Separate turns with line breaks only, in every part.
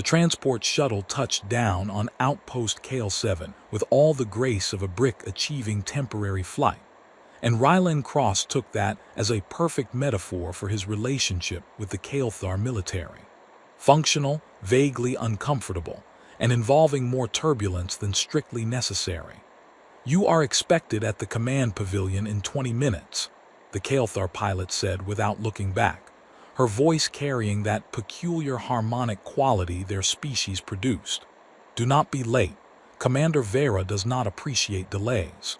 transport shuttle touched down on Outpost KL-7 with all the grace of a brick achieving temporary flight, and Rylan Cross took that as a perfect metaphor for his relationship with the Kael'thar military. Functional, vaguely uncomfortable, and involving more turbulence than strictly necessary. "You are expected at the command pavilion in 20 minutes, the Kael'thar pilot said without looking back, her voice carrying that peculiar harmonic quality their species produced. "Do not be late. Commander Vera does not appreciate delays."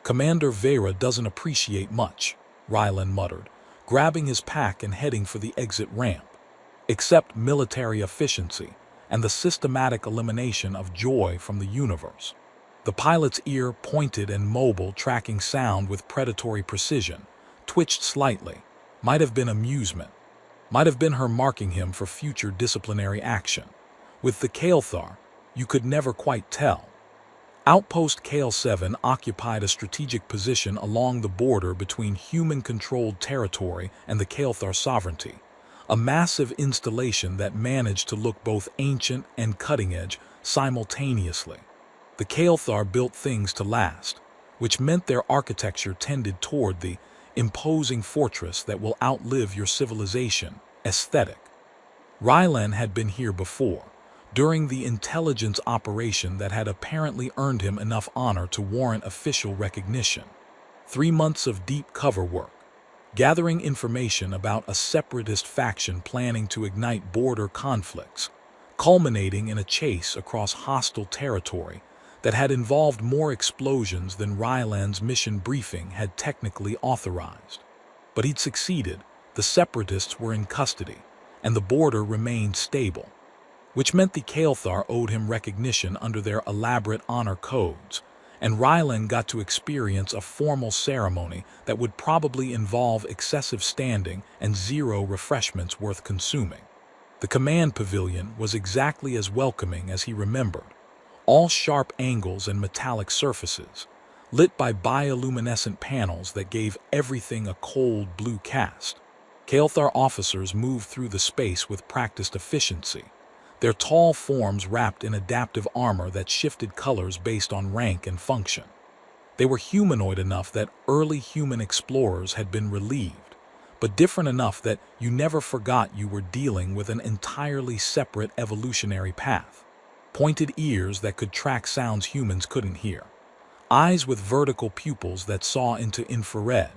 "Commander Vera doesn't appreciate much," Rylan muttered, grabbing his pack and heading for the exit ramp. "Except military efficiency and the systematic elimination of joy from the universe." The pilot's ear, pointed and mobile, tracking sound with predatory precision, twitched slightly. Might have been amusement. Might have been her marking him for future disciplinary action. With the Kael'thar, you could never quite tell. Outpost KL-7 occupied a strategic position along the border between human-controlled territory and the Kael'thar sovereignty, a massive installation that managed to look both ancient and cutting-edge simultaneously. The Kael'thar built things to last, which meant their architecture tended toward the imposing fortress that will outlive your civilization aesthetic. Rylan had been here before, during the intelligence operation that had apparently earned him enough honor to warrant official recognition. 3 months of deep cover work, gathering information about a separatist faction planning to ignite border conflicts, culminating in a chase across hostile territory that had involved more explosions than Rylan's mission briefing had technically authorized. But he'd succeeded, the separatists were in custody, and the border remained stable, which meant the Kael'thar owed him recognition under their elaborate honor codes, and Rylan got to experience a formal ceremony that would probably involve excessive standing and 0 refreshments worth consuming. The command pavilion was exactly as welcoming as he remembered, all sharp angles and metallic surfaces, lit by bioluminescent panels that gave everything a cold blue cast. Kael'thar officers moved through the space with practiced efficiency, their tall forms wrapped in adaptive armor that shifted colors based on rank and function. They were humanoid enough that early human explorers had been relieved, but different enough that you never forgot you were dealing with an entirely separate evolutionary path. Pointed ears that could track sounds humans couldn't hear, eyes with vertical pupils that saw into infrared,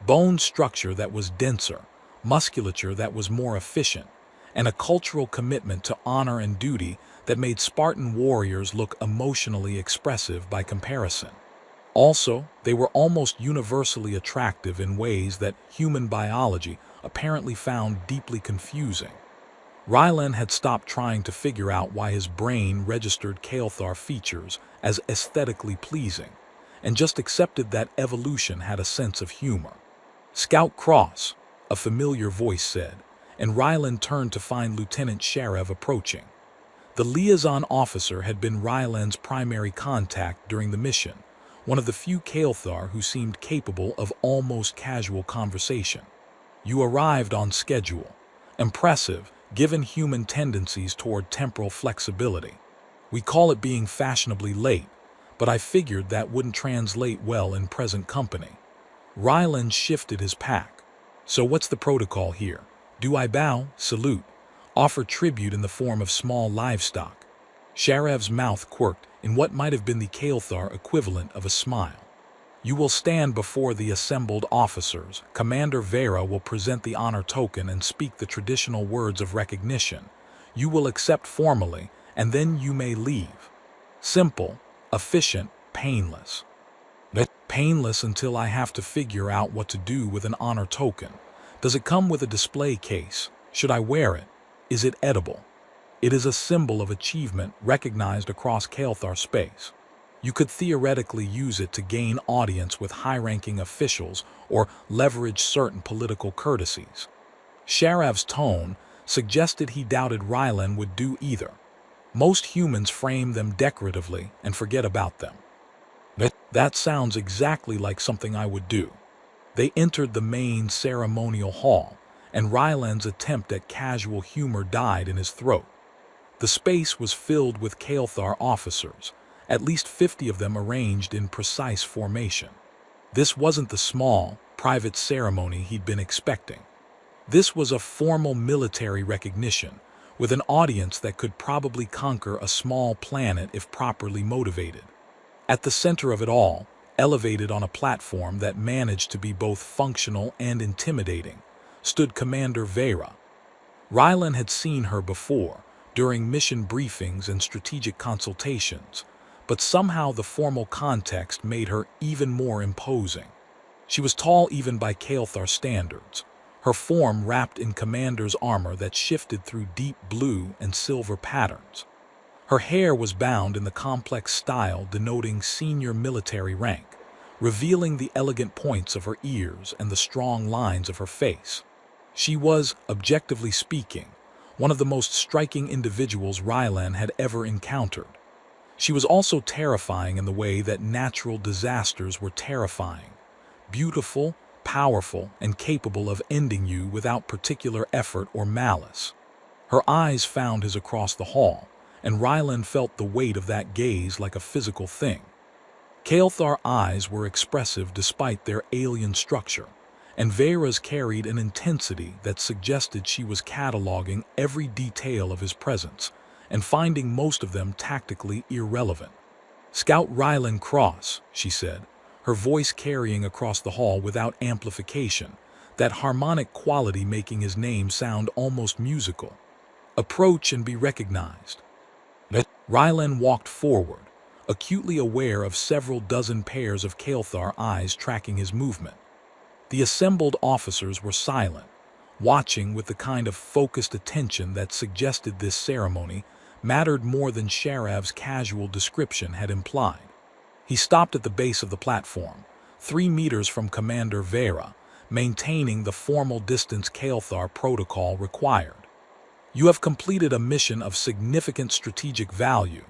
bone structure that was denser, musculature that was more efficient, and a cultural commitment to honor and duty that made Spartan warriors look emotionally expressive by comparison. Also, they were almost universally attractive in ways that human biology apparently found deeply confusing. Rylan had stopped trying to figure out why his brain registered Kael'thar features as aesthetically pleasing, and just accepted that evolution had a sense of humor. "Scout Cross," a familiar voice said, and Rylan turned to find Lieutenant Sheriff approaching. The liaison officer had been Rylan's primary contact during the mission, one of the few Kael'thar who seemed capable of almost casual conversation. "You arrived on schedule. Impressive, given human tendencies toward temporal flexibility. We call it being fashionably late, but I figured that wouldn't translate well in present company." Rylan shifted his pack. "So what's the protocol here? Do I bow, salute, offer tribute in the form of small livestock?" Sharev's mouth quirked in what might have been the Kael'thar equivalent of a smile. "You will stand before the assembled officers. Commander Vera will present the honor token and speak the traditional words of recognition. You will accept formally, and then you may leave. Simple, efficient, painless. Painless until I have to figure out what to do with an honor token. Does it come with a display case? Should I wear it? Is it edible? It is a symbol of achievement recognized across Kael'thar space. You could theoretically use it to gain audience with high-ranking officials or leverage certain political courtesies." Sharev's tone suggested he doubted Rylan would do either. Most humans frame them decoratively and forget about them. "That sounds exactly like something I would do." They entered the main ceremonial hall, and Rylan's attempt at casual humor died in his throat. The space was filled with Kael'thar officers, at least 50 of them arranged in precise formation. This wasn't the small, private ceremony he'd been expecting. This was a formal military recognition, with an audience that could probably conquer a small planet if properly motivated. At the center of it all, elevated on a platform that managed to be both functional and intimidating, stood Commander Vera. Rylan had seen her before, during mission briefings and strategic consultations, but somehow the formal context made her even more imposing. She was tall even by Kael'thar standards, her form wrapped in commander's armor that shifted through deep blue and silver patterns. Her hair was bound in the complex style denoting senior military rank, revealing the elegant points of her ears and the strong lines of her face. She was, objectively speaking, one of the most striking individuals Rylan had ever encountered. She was also terrifying in the way that natural disasters were terrifying. Beautiful, powerful, and capable of ending you without particular effort or malice. Her eyes found his across the hall, and Rylan felt the weight of that gaze like a physical thing. Kael'thar eyes were expressive despite their alien structure, and Vera's carried an intensity that suggested she was cataloging every detail of his presence and finding most of them tactically irrelevant. "Scout Rylan Cross," she said, her voice carrying across the hall without amplification, that harmonic quality making his name sound almost musical. "Approach and be recognized." Rylan walked forward, acutely aware of several dozen pairs of Kael'thar eyes tracking his movement. The assembled officers were silent, watching with the kind of focused attention that suggested this ceremony mattered more than Sharav's casual description had implied. He stopped at the base of the platform, 3 meters from Commander Vera, maintaining the formal distance Kael'thar protocol required. "You have completed a mission of significant strategic value,"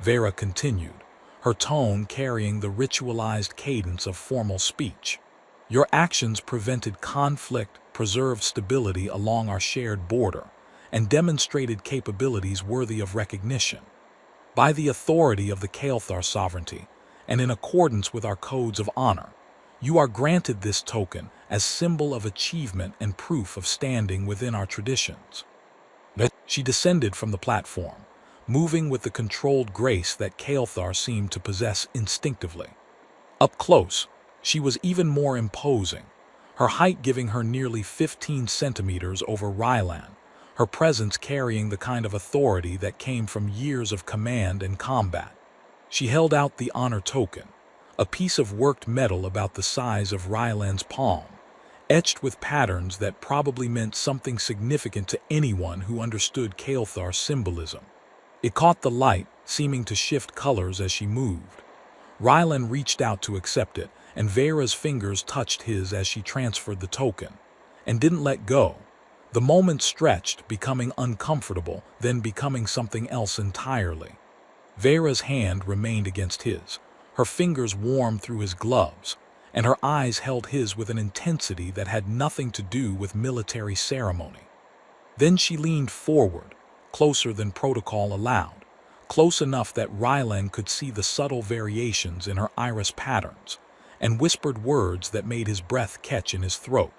Vera continued, her tone carrying the ritualized cadence of formal speech. "Your actions prevented conflict, preserved stability along our shared border, and demonstrated capabilities worthy of recognition. By the authority of the Kael'thar sovereignty, and in accordance with our codes of honor, you are granted this token as symbol of achievement and proof of standing within our traditions." She descended from the platform, moving with the controlled grace that Kael'thar seemed to possess instinctively. Up close, she was even more imposing, her height giving her nearly 15 centimeters over Rylan, her presence carrying the kind of authority that came from years of command and combat. She held out the honor token, a piece of worked metal about the size of Rylan's palm, etched with patterns that probably meant something significant to anyone who understood Kael'thar symbolism. It caught the light, seeming to shift colors as she moved. Rylan reached out to accept it, and Vera's fingers touched his as she transferred the token, and didn't let go. The moment stretched, becoming uncomfortable, then becoming something else entirely. Vera's hand remained against his, her fingers warm through his gloves, and her eyes held his with an intensity that had nothing to do with military ceremony. Then she leaned forward, closer than protocol allowed, close enough that Rylan could see the subtle variations in her iris patterns, and whispered words that made his breath catch in his throat.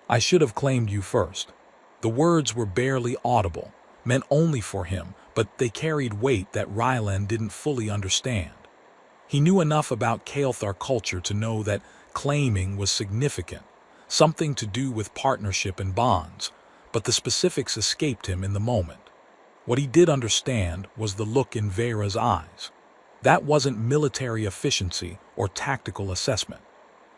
"I should have claimed you first." The words were barely audible, meant only for him, but they carried weight that Rylan didn't fully understand. He knew enough about Kael'thar culture to know that claiming was significant, something to do with partnership and bonds, but the specifics escaped him in the moment. What he did understand was the look in Vera's eyes. That wasn't military efficiency or tactical assessment.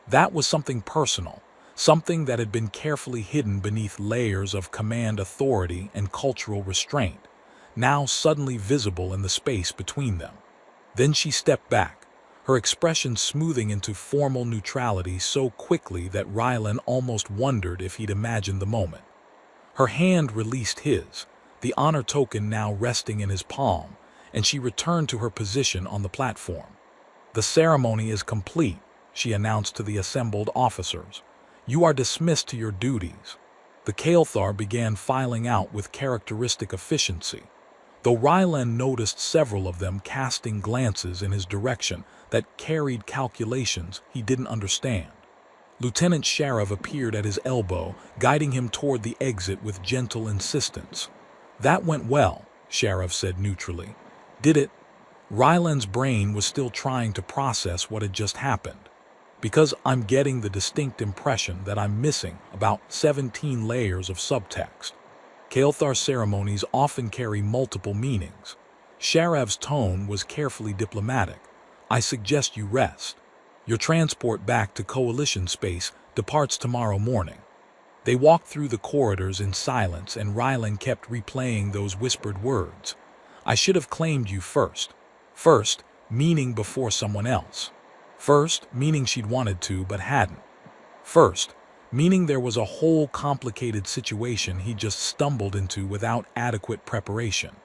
That was something personal, something that had been carefully hidden beneath layers of command authority and cultural restraint, now suddenly visible in the space between them. Then she stepped back, her expression smoothing into formal neutrality so quickly that Rylan almost wondered if he'd imagined the moment. Her hand released his, the honor token now resting in his palm, and she returned to her position on the platform. "The ceremony is complete," she announced to the assembled officers. "You are dismissed to your duties." The Kael'thar began filing out with characteristic efficiency. though Rylan noticed several of them casting glances in his direction that carried calculations he didn't understand. Lieutenant Sheriff appeared at his elbow, guiding him toward the exit with gentle insistence. "That went well," Sheriff said neutrally. "Did it?" Ryland's brain was still trying to process what had just happened. "Because I'm getting the distinct impression that I'm missing about 17 layers of subtext. Kael'thar ceremonies often carry multiple meanings." Sheriff's tone was carefully diplomatic. "I suggest you rest. Your transport back to Coalition space departs tomorrow morning." They walked through the corridors in silence, and Ryland kept replaying those whispered words. "I should have claimed you first." First, meaning before someone else. First, meaning she'd wanted to but hadn't. First, meaning there was a whole complicated situation he just stumbled into without adequate preparation.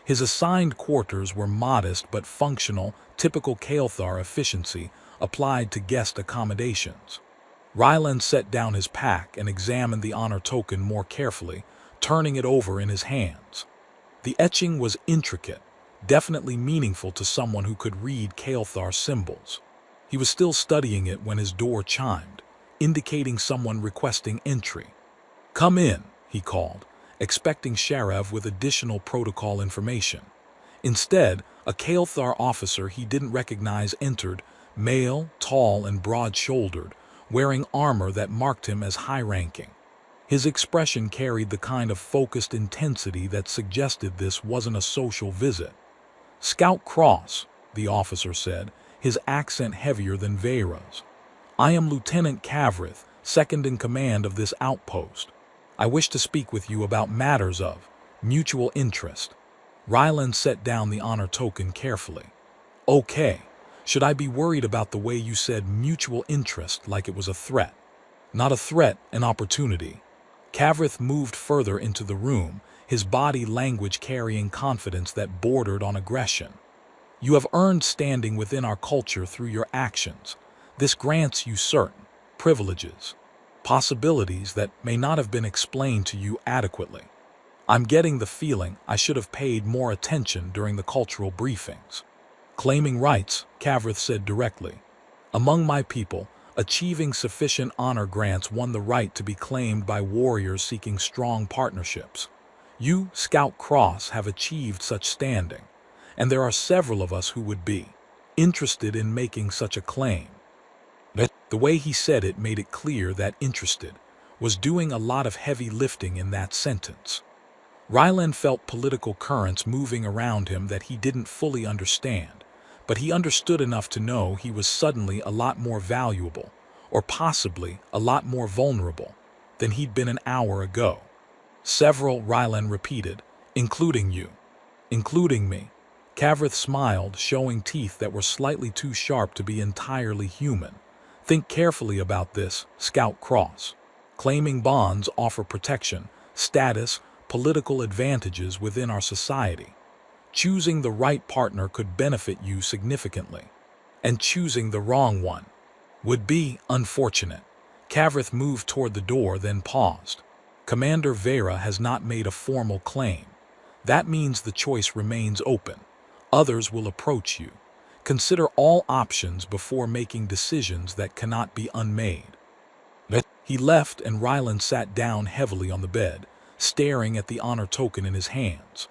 His assigned quarters were modest but functional, typical Kael'thar efficiency applied to guest accommodations. Ryland set down his pack and examined the honor token more carefully, turning it over in his hands. The etching was intricate, definitely meaningful to someone who could read Kael'thar symbols. He was still studying it when his door chimed, indicating someone requesting entry. "Come in," he called, expecting Sheriff with additional protocol information. Instead, a Kael'thar officer he didn't recognize entered, male, tall and broad-shouldered, wearing armor that marked him as high-ranking. His expression carried the kind of focused intensity that suggested this wasn't a social visit. "Scout Cross," the officer said, his accent heavier than Veyra's. "I am Lieutenant Kavrith, second in command of this outpost. I wish to speak with you about matters of mutual interest." Ryland set down the honor token carefully. "Okay. Should I be worried about the way you said mutual interest like it was a threat?" "Not a threat, an opportunity." Kavrith moved further into the room, his body language carrying confidence that bordered on aggression. "You have earned standing within our culture through your actions. This grants you certain privileges, possibilities that may not have been explained to you adequately. I'm getting the feeling I should have paid more attention during the cultural briefings." "Claiming rights," Kavrith said directly. "Among my people, achieving sufficient honor grants won the right to be claimed by warriors seeking strong partnerships. You, Scout Cross, have achieved such standing, and there are several of us who would be interested in making such a claim." The way he said it made it clear that interested was doing a lot of heavy lifting in that sentence. Ryland felt political currents moving around him that he didn't fully understand, but he understood enough to know he was suddenly a lot more valuable, or possibly a lot more vulnerable, than he'd been an hour ago. "Several," Ryland repeated, "including you." "Including me." Kavrith smiled, showing teeth that were slightly too sharp to be entirely human. "Think carefully about this, Scout Cross. Claiming bonds offer protection, status, political advantages within our society. Choosing the right partner could benefit you significantly, and choosing the wrong one would be unfortunate." Kavrith moved toward the door, then paused. "Commander Veyra has not made a formal claim. That means the choice remains open. Others will approach you. Consider all options before making decisions that cannot be unmade." He left, and Ryland sat down heavily on the bed, staring at the honor token in his hands.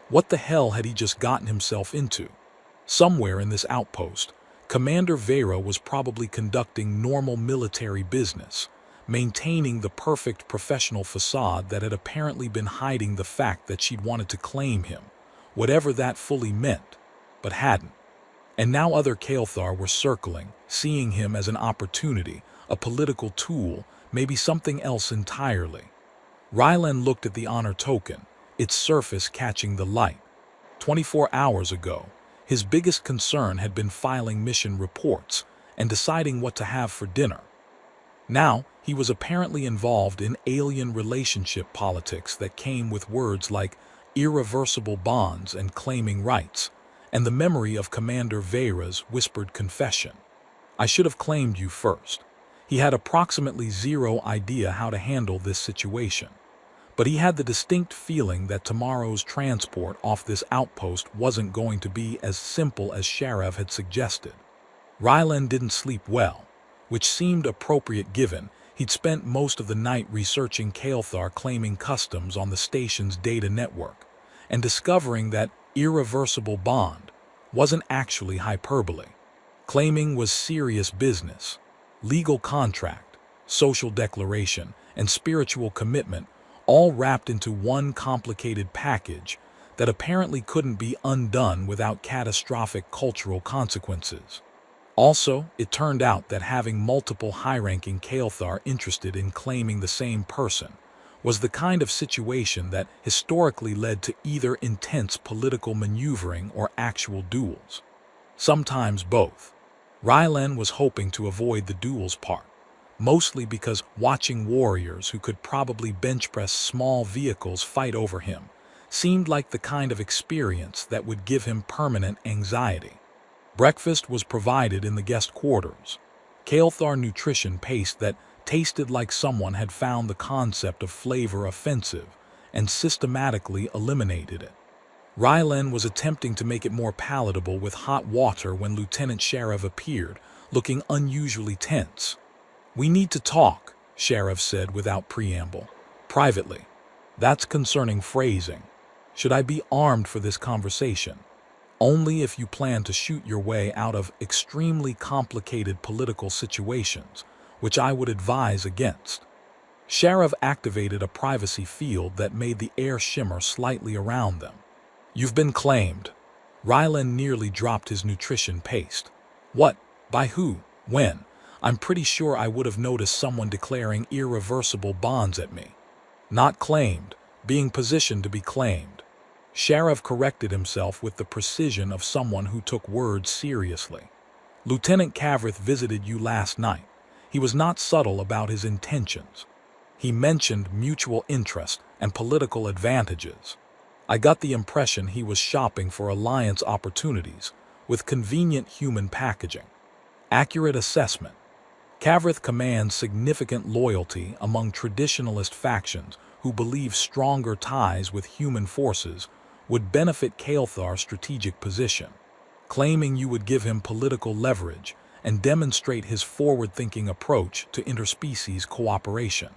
What the hell had he just gotten himself into? Somewhere in this outpost, Commander Veyra was probably conducting normal military business, maintaining the perfect professional facade that had apparently been hiding the fact that she'd wanted to claim him, whatever that fully meant, but hadn't. And now other Kael'thar were circling, seeing him as an opportunity, a political tool, maybe something else entirely. Ryland looked at the honor token, its surface catching the light. 24 hours ago, his biggest concern had been filing mission reports and deciding what to have for dinner. Now, he was apparently involved in alien relationship politics that came with words like irreversible bonds and claiming rights, and the memory of Commander Veyra's whispered confession. "I should have claimed you first." He had approximately zero idea how to handle this situation. But he had the distinct feeling that tomorrow's transport off this outpost wasn't going to be as simple as Sheriff had suggested. Rylan didn't sleep well, which seemed appropriate given he'd spent most of the night researching Kael'thar claiming customs on the station's data network, and discovering that irreversible bond wasn't actually hyperbole. Claiming was serious business. Legal contract, social declaration, and spiritual commitment all wrapped into one complicated package that apparently couldn't be undone without catastrophic cultural consequences. Also, it turned out that having multiple high-ranking Kael'thar interested in claiming the same person was the kind of situation that historically led to either intense political maneuvering or actual duels. Sometimes both. Rylan was hoping to avoid the duels part, mostly because watching warriors who could probably bench press small vehicles fight over him seemed like the kind of experience that would give him permanent anxiety. Breakfast was provided in the guest quarters. Kael'thar nutrition paste that tasted like someone had found the concept of flavor offensive and systematically eliminated it. Rylan was attempting to make it more palatable with hot water when Lieutenant Sheriff appeared, looking unusually tense. "We need to talk," Sheriff said without preamble. "Privately." "That's concerning phrasing. Should I be armed for this conversation?" "Only if you plan to shoot your way out of extremely complicated political situations, which I would advise against." Sheriff activated a privacy field that made the air shimmer slightly around them. "You've been claimed." Rylan nearly dropped his nutrition paste. "What? By who? When? I'm pretty sure I would have noticed someone declaring irreversible bonds at me." "Not claimed, being positioned to be claimed." Sheriff corrected himself with the precision of someone who took words seriously. "Lieutenant Cavrith visited you last night. He was not subtle about his intentions. He mentioned mutual interest and political advantages. I got the impression he was shopping for alliance opportunities with convenient human packaging." Accurate assessment. Cavrith commands significant loyalty among traditionalist factions who believe stronger ties with human forces would benefit Kael'thar's strategic position. Claiming you would give him political leverage and demonstrate his forward-thinking approach to interspecies cooperation.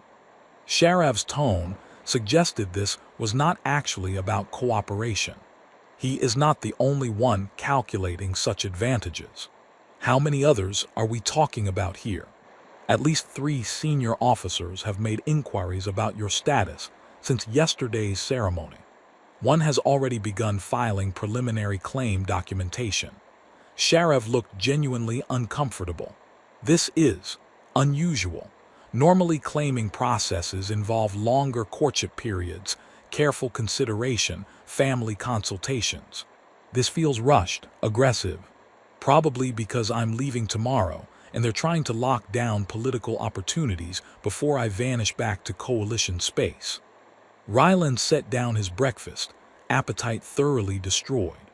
Sheriff's tone suggested this was not actually about cooperation. He is not the only one calculating such advantages. How many others are we talking about here? At least 3 senior officers have made inquiries about your status since yesterday's ceremony. One has already begun filing preliminary claim documentation. Sheriff looked genuinely uncomfortable. This is unusual. Normally, claiming processes involve longer courtship periods, careful consideration, family consultations. This feels rushed, aggressive. Probably because I'm leaving tomorrow and they're trying to lock down political opportunities before I vanish back to coalition space. Rylan set down his breakfast, appetite thoroughly destroyed.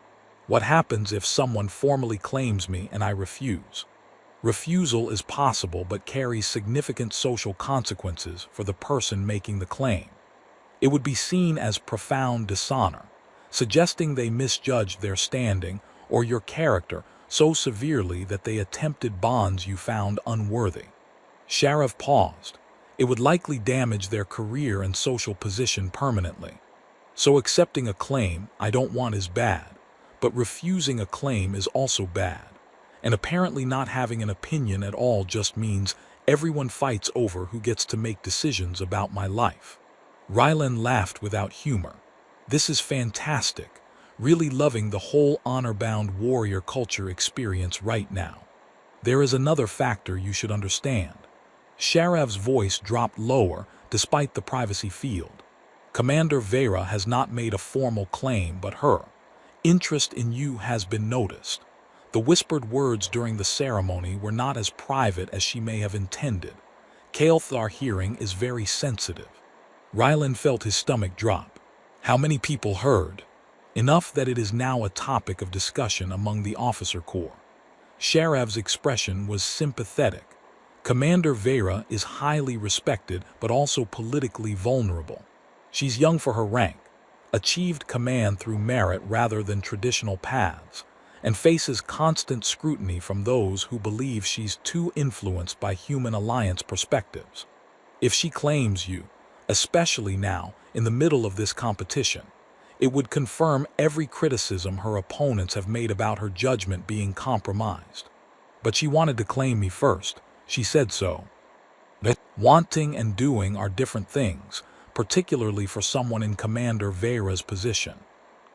What happens if someone formally claims me and I refuse? Refusal is possible but carries significant social consequences for the person making the claim. It would be seen as profound dishonor, suggesting they misjudged their standing or your character so severely that they attempted bonds you found unworthy. Sheriff paused. It would likely damage their career and social position permanently. So accepting a claim I don't want is bad, but refusing a claim is also bad. And apparently not having an opinion at all just means everyone fights over who gets to make decisions about my life. Rylan laughed without humor. This is fantastic. Really loving the whole honor-bound warrior culture experience right now. There is another factor you should understand. Sheriff's voice dropped lower despite the privacy field. Commander Vera has not made a formal claim, but her interest in you has been noticed. The whispered words during the ceremony were not as private as she may have intended. Kael'thar hearing is very sensitive. Rylan felt his stomach drop. How many people heard? Enough that it is now a topic of discussion among the officer corps. Sheriff's expression was sympathetic. Commander Vera is highly respected but also politically vulnerable. She's young for her rank, achieved command through merit rather than traditional paths, and faces constant scrutiny from those who believe she's too influenced by human alliance perspectives. If she claims you, especially now, in the middle of this competition, it would confirm every criticism her opponents have made about her judgment being compromised. But she wanted to claim me first. She said so. That wanting and doing are different things, particularly for someone in Commander Vera's position.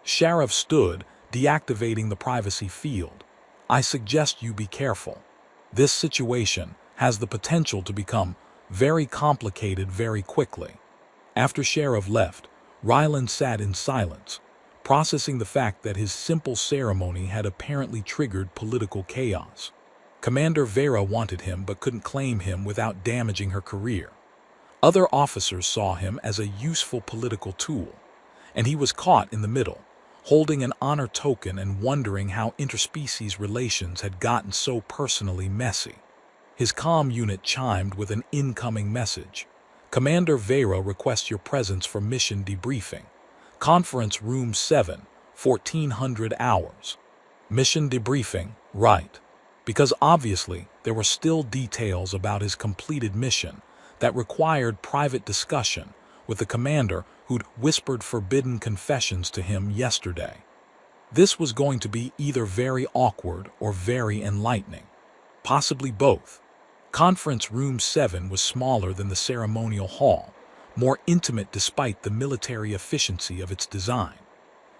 Sheriff stood, deactivating the privacy field. I suggest you be careful. This situation has the potential to become very complicated very quickly. After Sheriff left, Ryland sat in silence, processing the fact that his simple ceremony had apparently triggered political chaos. Commander Vera wanted him but couldn't claim him without damaging her career. Other officers saw him as a useful political tool, and he was caught in the middle, holding an honor token and wondering how interspecies relations had gotten so personally messy. His comm unit chimed with an incoming message. Commander Vera requests your presence for mission debriefing. Conference Room 7, 1400 hours. Mission debriefing, right. Because obviously there were still details about his completed mission that required private discussion with the commander who'd whispered forbidden confessions to him yesterday. This was going to be either very awkward or very enlightening. Possibly both. Conference Room 7 was smaller than the ceremonial hall, more intimate despite the military efficiency of its design.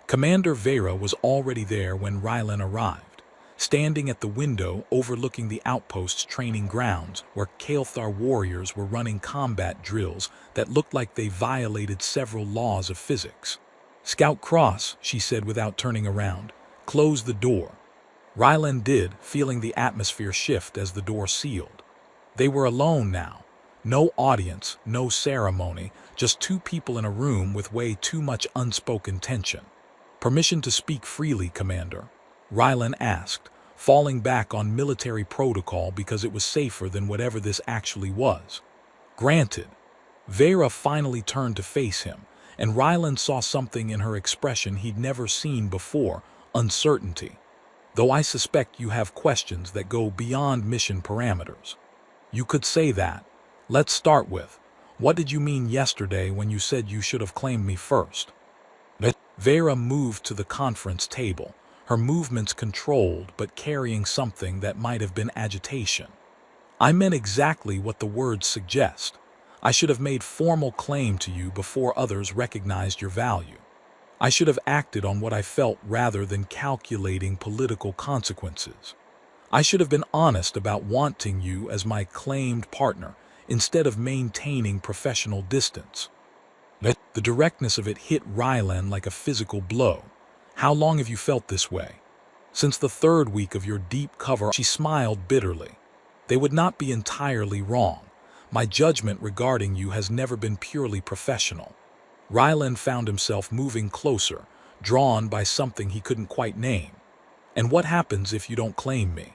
Commander Vera was already there when Rylan arrived, standing at the window overlooking the outpost's training grounds where Kael'thar warriors were running combat drills that looked like they violated several laws of physics. Scout Cross, she said without turning around, close the door. Rylan did, feeling the atmosphere shift as the door sealed. They were alone now. No audience, no ceremony, just two people in a room with way too much unspoken tension. Permission to speak freely, Commander? Rylan asked, falling back on military protocol because it was safer than whatever this actually was. Granted. Vera finally turned to face him, and Rylan saw something in her expression he'd never seen before, uncertainty. Though I suspect you have questions that go beyond mission parameters. You could say that. Let's start with, what did you mean yesterday when you said you should have claimed me first? Vera moved to the conference table, her movements controlled but carrying something that might have been agitation. I meant exactly what the words suggest. I should have made formal claim to you before others recognized your value. I should have acted on what I felt rather than calculating political consequences. I should have been honest about wanting you as my claimed partner instead of maintaining professional distance. The directness of it hit Rylan like a physical blow. How long have you felt this way? Since the third week of your deep cover, she smiled bitterly. They would not be entirely wrong. My judgment regarding you has never been purely professional. Rylan found himself moving closer, drawn by something he couldn't quite name. And what happens if you don't claim me?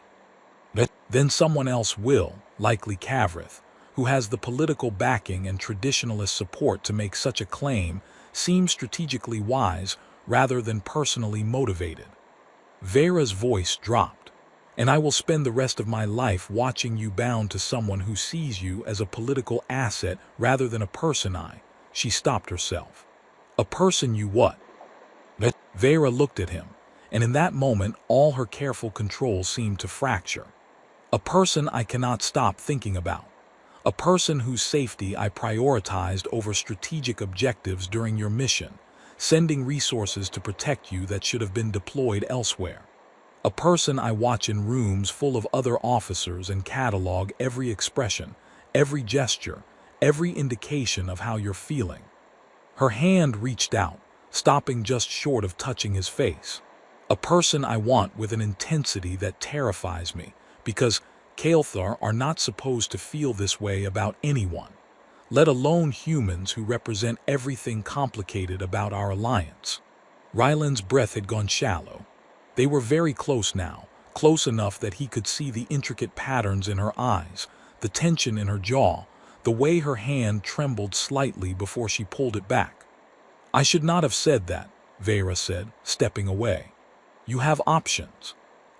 Then someone else will, likely Kavrith, who has the political backing and traditionalist support to make such a claim, seem strategically wise rather than personally motivated. Vera's voice dropped. And I will spend the rest of my life watching you bound to someone who sees you as a political asset rather than a person. She stopped herself. A person you what? Vera looked at him, and in that moment all her careful control seemed to fracture. A person I cannot stop thinking about. A person whose safety I prioritized over strategic objectives during your mission, sending resources to protect you that should have been deployed elsewhere. A person I watch in rooms full of other officers and catalog every expression, every gesture, every indication of how you're feeling. Her hand reached out, stopping just short of touching his face. A person I want with an intensity that terrifies me, because Kael'thar are not supposed to feel this way about anyone, let alone humans who represent everything complicated about our alliance. Rylan's breath had gone shallow. They were very close now, close enough that he could see the intricate patterns in her eyes, the tension in her jaw, the way her hand trembled slightly before she pulled it back. I should not have said that, Vera said, stepping away. You have options.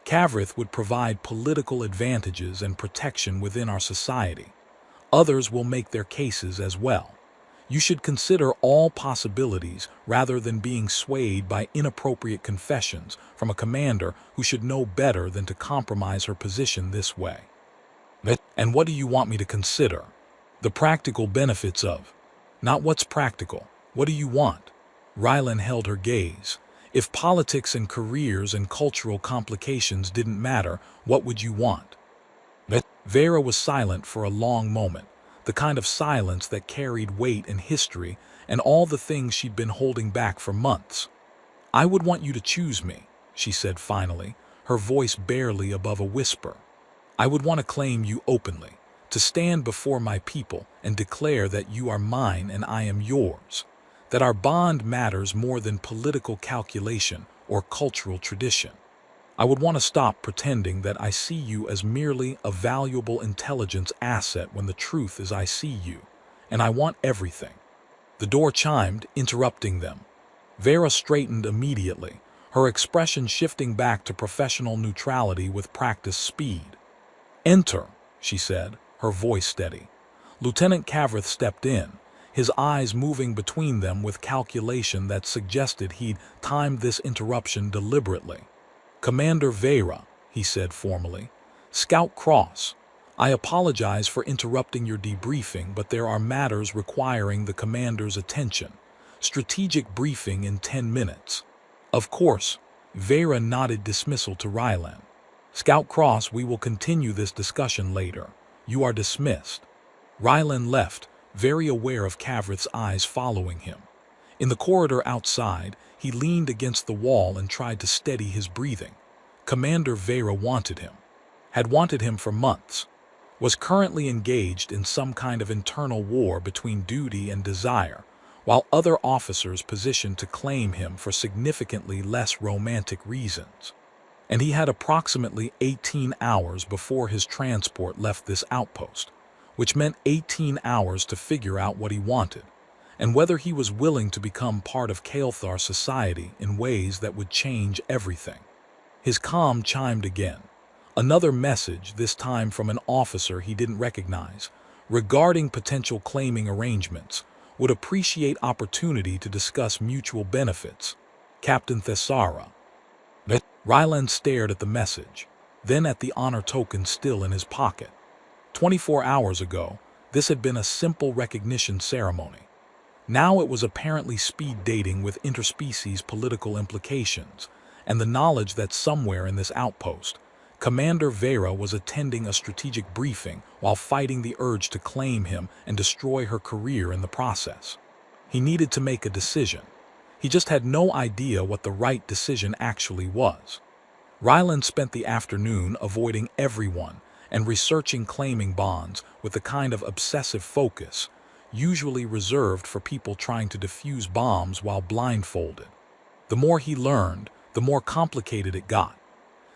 Kavrith would provide political advantages and protection within our society. Others will make their cases as well. You should consider all possibilities rather than being swayed by inappropriate confessions from a commander who should know better than to compromise her position this way. And what do you want me to consider? The practical benefits of. Not what's practical. What do you want? Rylan held her gaze. If politics and careers and cultural complications didn't matter, what would you want? Vera was silent for a long moment, the kind of silence that carried weight in history and all the things she'd been holding back for months. I would want you to choose me, she said finally, her voice barely above a whisper. I would want to claim you openly, to stand before my people and declare that you are mine and I am yours, that our bond matters more than political calculation or cultural tradition. I would want to stop pretending that I see you as merely a valuable intelligence asset when the truth is I see you, and I want everything. The door chimed, interrupting them. Vera straightened immediately, her expression shifting back to professional neutrality with practiced speed. Enter, she said, her voice steady. Lieutenant Kavrith stepped in, his eyes moving between them with calculation that suggested he'd timed this interruption deliberately. Commander Vera, he said formally. Scout Cross, I apologize for interrupting your debriefing, but there are matters requiring the commander's attention. Strategic briefing in 10 minutes. Of course, Vera nodded dismissal to Rylan. Scout Cross, we will continue this discussion later. You are dismissed. Rylan left, very aware of Kavrith's eyes following him. In the corridor outside, he leaned against the wall and tried to steady his breathing. Commander Vera wanted him. Had wanted him for months. Was currently engaged in some kind of internal war between duty and desire, while other officers positioned to claim him for significantly less romantic reasons. And he had approximately 18 hours before his transport left this outpost, which meant 18 hours to figure out what he wanted, and whether he was willing to become part of Kael'thar society in ways that would change everything. His comm chimed again. Another message, this time from an officer he didn't recognize, regarding potential claiming arrangements, would appreciate opportunity to discuss mutual benefits. Captain Thessara. Rylan stared at the message, then at the honor token still in his pocket. 24 hours ago, this had been a simple recognition ceremony. Now it was apparently speed dating with interspecies political implications, and the knowledge that somewhere in this outpost, Commander Vera was attending a strategic briefing while fighting the urge to claim him and destroy her career in the process. He needed to make a decision. He just had no idea what the right decision actually was. Rylan spent the afternoon avoiding everyone and researching claiming bonds with the kind of obsessive focus usually reserved for people trying to defuse bombs while blindfolded. The more he learned, the more complicated it got.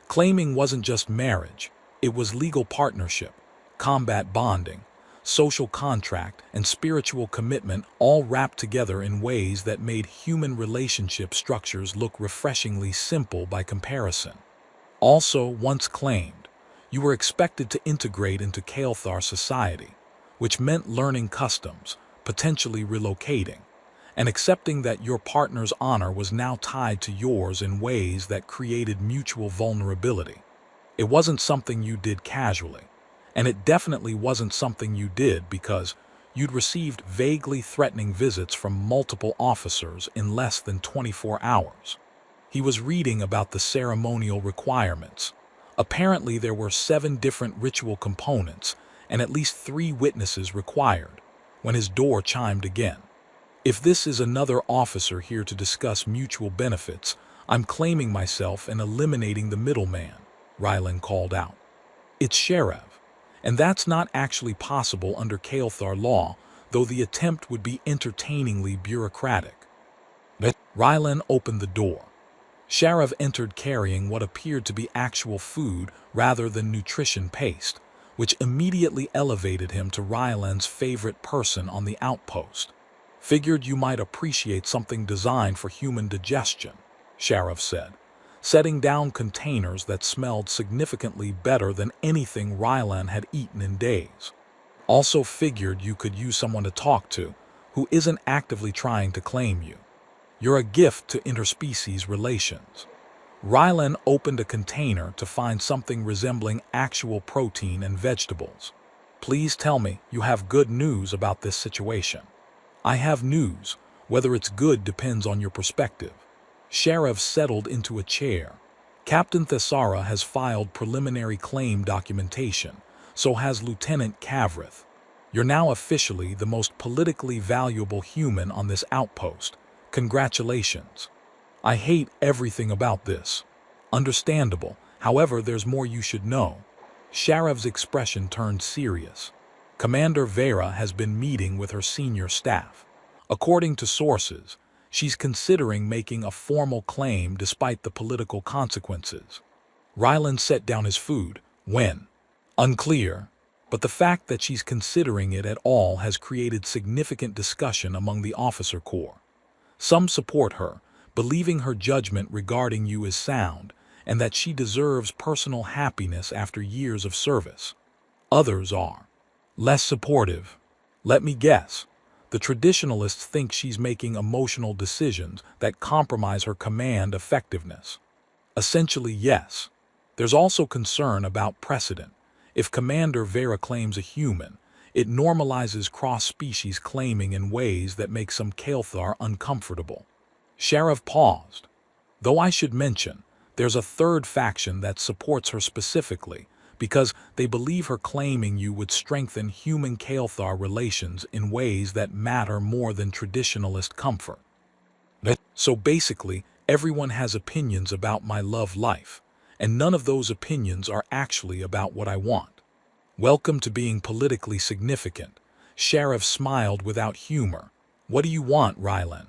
Claiming wasn't just marriage, it was legal partnership, combat bonding, social contract, and spiritual commitment all wrapped together in ways that made human relationship structures look refreshingly simple by comparison. Also, once claimed, you were expected to integrate into Kael'thar society, which meant learning customs, potentially relocating, and accepting that your partner's honor was now tied to yours in ways that created mutual vulnerability. It wasn't something you did casually, and it definitely wasn't something you did because you'd received vaguely threatening visits from multiple officers in less than 24 hours. He was reading about the ceremonial requirements. Apparently there were 7 different ritual components and at least 3 witnesses required, when his door chimed again. If this is another officer here to discuss mutual benefits, I'm claiming myself and eliminating the middleman, Rylan called out. It's Sheriff. And that's not actually possible under Kael'thar law, though the attempt would be entertainingly bureaucratic. But Rylan opened the door. Sheriff entered carrying what appeared to be actual food rather than nutrition paste, which immediately elevated him to Rylan's favorite person on the outpost. Figured you might appreciate something designed for human digestion, Sheriff said, setting down containers that smelled significantly better than anything Rylan had eaten in days. Also figured you could use someone to talk to who isn't actively trying to claim you. You're a gift to interspecies relations. Rylan opened a container to find something resembling actual protein and vegetables. Please tell me you have good news about this situation. I have news. Whether it's good depends on your perspective. Sheriff settled into a chair. Captain Thesara has filed preliminary claim documentation, so has Lieutenant Cavrith. You're now officially the most politically valuable human on this outpost. Congratulations. I hate everything about this. Understandable, however, there's more you should know. Sheriff's expression turned serious. Commander Vera has been meeting with her senior staff. According to sources, she's considering making a formal claim despite the political consequences. Rylan set down his food. When? Unclear, but the fact that she's considering it at all has created significant discussion among the officer corps. Some support her, believing her judgment regarding you is sound and that she deserves personal happiness after years of service. Others are less supportive. Let me guess. The traditionalists think she's making emotional decisions that compromise her command effectiveness. Essentially, yes. There's also concern about precedent. If Commander Vera claims a human, it normalizes cross-species claiming in ways that make some Kael'thar uncomfortable. Sheriff paused. Though I should mention, there's a third faction that supports her specifically, because they believe her claiming you would strengthen human Kael'thar relations in ways that matter more than traditionalist comfort. So basically, everyone has opinions about my love life, and none of those opinions are actually about what I want. Welcome to being politically significant. Sheriff smiled without humor. What do you want, Rylan?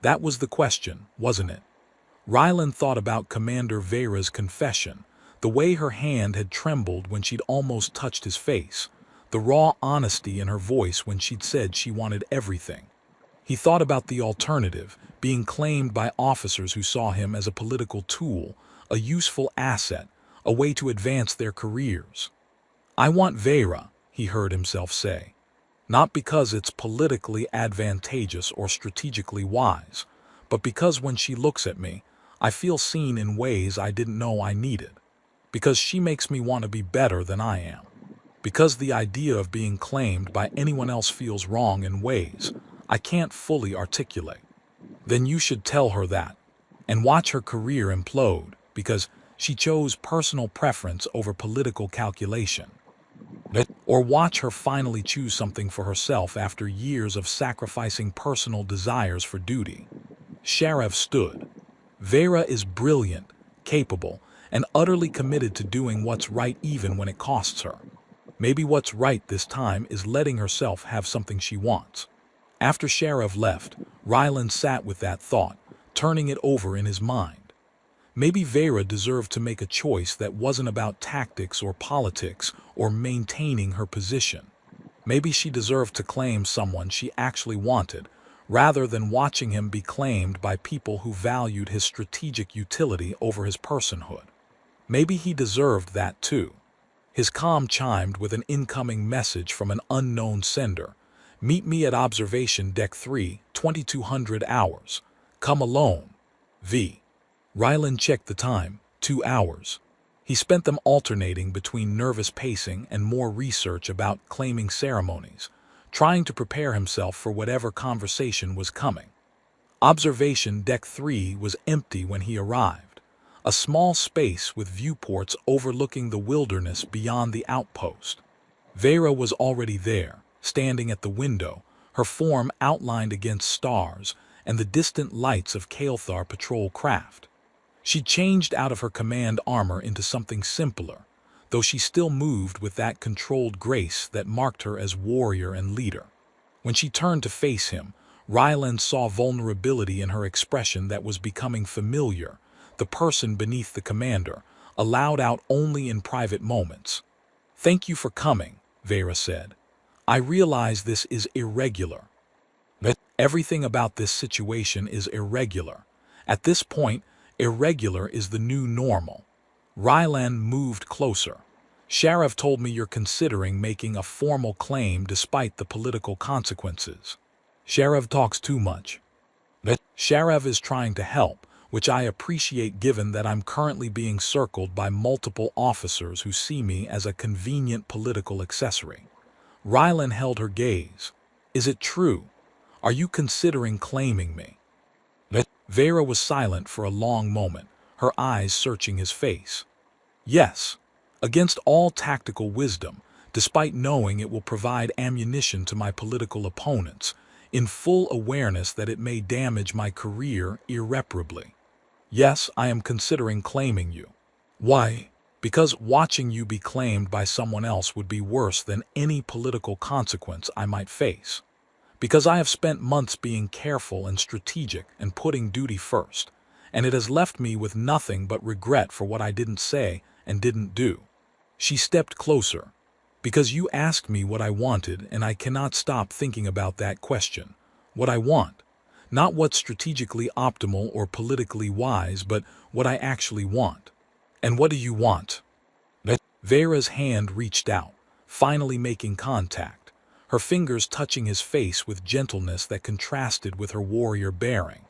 That was the question, wasn't it? Rylan thought about Commander Vera's confession, the way her hand had trembled when she'd almost touched his face, the raw honesty in her voice when she'd said she wanted everything. He thought about the alternative, being claimed by officers who saw him as a political tool, a useful asset, a way to advance their careers. I want Vera, he heard himself say. Not because it's politically advantageous or strategically wise, but because when she looks at me, I feel seen in ways I didn't know I needed. Because she makes me want to be better than I am. Because the idea of being claimed by anyone else feels wrong in ways I can't fully articulate. Then you should tell her that, and watch her career implode, because she chose personal preference over political calculation. Or watch her finally choose something for herself after years of sacrificing personal desires for duty. Sheriff stood. Vera is brilliant, capable, and utterly committed to doing what's right even when it costs her. Maybe what's right this time is letting herself have something she wants. After Sheriff left, Rylan sat with that thought, turning it over in his mind. Maybe Vera deserved to make a choice that wasn't about tactics or politics or maintaining her position. Maybe she deserved to claim someone she actually wanted, rather than watching him be claimed by people who valued his strategic utility over his personhood. Maybe he deserved that too. His comm chimed with an incoming message from an unknown sender. Meet me at Observation Deck 3, 2200 hours. Come alone. V. Rylan checked the time, 2 hours. He spent them alternating between nervous pacing and more research about claiming ceremonies, trying to prepare himself for whatever conversation was coming. Observation Deck 3 was empty when he arrived, a small space with viewports overlooking the wilderness beyond the outpost. Vera was already there, standing at the window, her form outlined against stars and the distant lights of Kael'thar patrol craft. She changed out of her command armor into something simpler, though she still moved with that controlled grace that marked her as warrior and leader. When she turned to face him, Rylan saw vulnerability in her expression that was becoming familiar, the person beneath the commander, allowed out only in private moments. "Thank you for coming," Vera said. "I realize this is irregular." Everything about this situation is irregular. At this point, irregular is the new normal. Rylan moved closer. Sharav told me you're considering making a formal claim despite the political consequences. Sharav talks too much. Sharav is trying to help, which I appreciate given that I'm currently being circled by multiple officers who see me as a convenient political accessory. Rylan held her gaze. Is it true? Are you considering claiming me? Vera was silent for a long moment, her eyes searching his face. Yes, against all tactical wisdom, despite knowing it will provide ammunition to my political opponents, in full awareness that it may damage my career irreparably. Yes, I am considering claiming you. Why? Because watching you be claimed by someone else would be worse than any political consequence I might face. Because I have spent months being careful and strategic and putting duty first, and it has left me with nothing but regret for what I didn't say and didn't do. She stepped closer. Because you asked me what I wanted, and I cannot stop thinking about that question. What I want. Not what's strategically optimal or politically wise, but what I actually want. And what do you want? Vera's hand reached out, finally making contact, her fingers touching his face with gentleness that contrasted with her warrior bearing.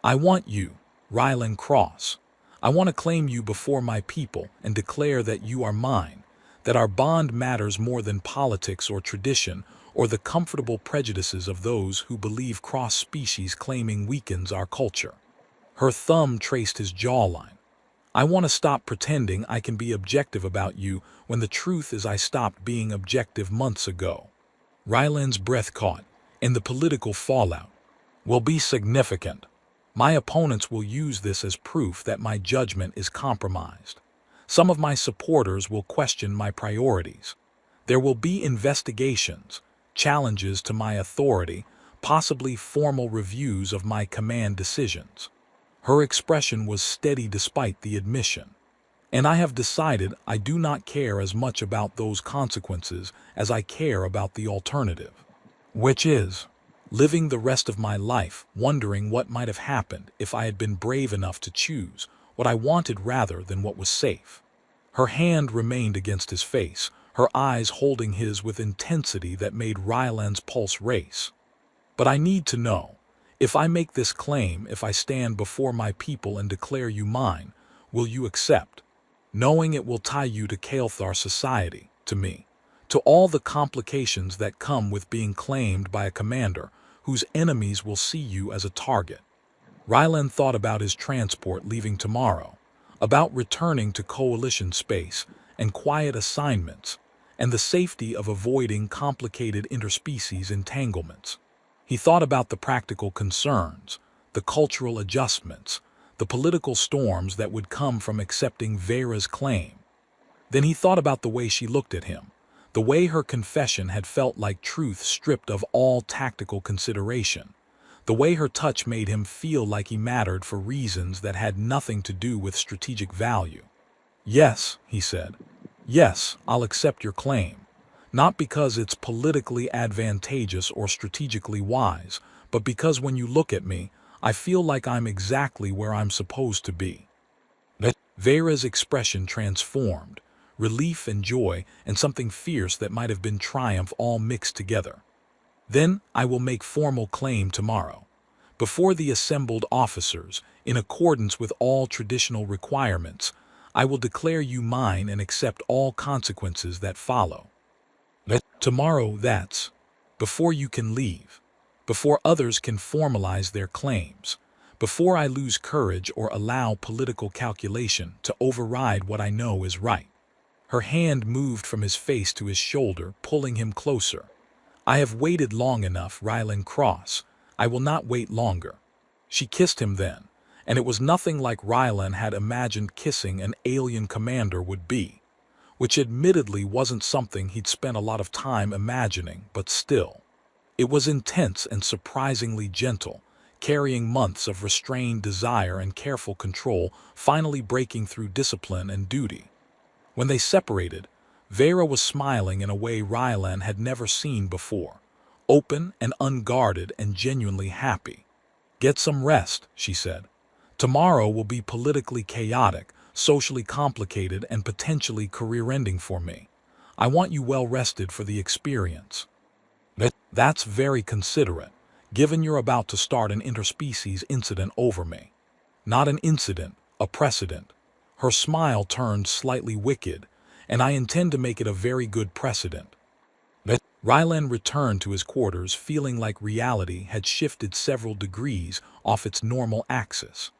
I want you, Rylan Cross. I want to claim you before my people and declare that you are mine, that our bond matters more than politics or tradition or the comfortable prejudices of those who believe cross-species claiming weakens our culture. Her thumb traced his jawline. I want to stop pretending I can be objective about you when the truth is I stopped being objective months ago. Rylan's breath caught, and the political fallout will be significant. My opponents will use this as proof that my judgment is compromised. Some of my supporters will question my priorities. There will be investigations, challenges to my authority, possibly formal reviews of my command decisions. Her expression was steady despite the admission. And I have decided I do not care as much about those consequences as I care about the alternative, which is living the rest of my life wondering what might have happened if I had been brave enough to choose what I wanted rather than what was safe. Her hand remained against his face, her eyes holding his with intensity that made Rylan's pulse race. But I need to know, if I make this claim, if I stand before my people and declare you mine, will you accept? Knowing it will tie you to Kael'thar society, to me, to all the complications that come with being claimed by a commander whose enemies will see you as a target. Rylan thought about his transport leaving tomorrow, about returning to coalition space and quiet assignments, and the safety of avoiding complicated interspecies entanglements. He thought about the practical concerns, the cultural adjustments, the political storms that would come from accepting Vera's claim. Then he thought about the way she looked at him, the way her confession had felt like truth stripped of all tactical consideration, the way her touch made him feel like he mattered for reasons that had nothing to do with strategic value. Yes, he said. Yes, I'll accept your claim. Not because it's politically advantageous or strategically wise, but because when you look at me, I feel like I'm exactly where I'm supposed to be. Vera's expression transformed, relief and joy and something fierce that might have been triumph all mixed together. Then I will make formal claim tomorrow, before the assembled officers, in accordance with all traditional requirements. I will declare you mine and accept all consequences that follow. Tomorrow, that's before you can leave, before others can formalize their claims, before I lose courage or allow political calculation to override what I know is right. Her hand moved from his face to his shoulder, pulling him closer. I have waited long enough, Rylan Cross. I will not wait longer. She kissed him then, and it was nothing like Rylan had imagined kissing an alien commander would be, which admittedly wasn't something he'd spent a lot of time imagining, but still. It was intense and surprisingly gentle, carrying months of restrained desire and careful control, finally breaking through discipline and duty. When they separated, Vera was smiling in a way Rylan had never seen before, open and unguarded and genuinely happy. "Get some rest," she said. "Tomorrow will be politically chaotic, socially complicated, and potentially career-ending for me. I want you well rested for the experience." "That's very considerate, given you're about to start an interspecies incident over me." "Not an incident, a precedent." Her smile turned slightly wicked, "and I intend to make it a very good precedent." Rylan returned to his quarters feeling like reality had shifted several degrees off its normal axis.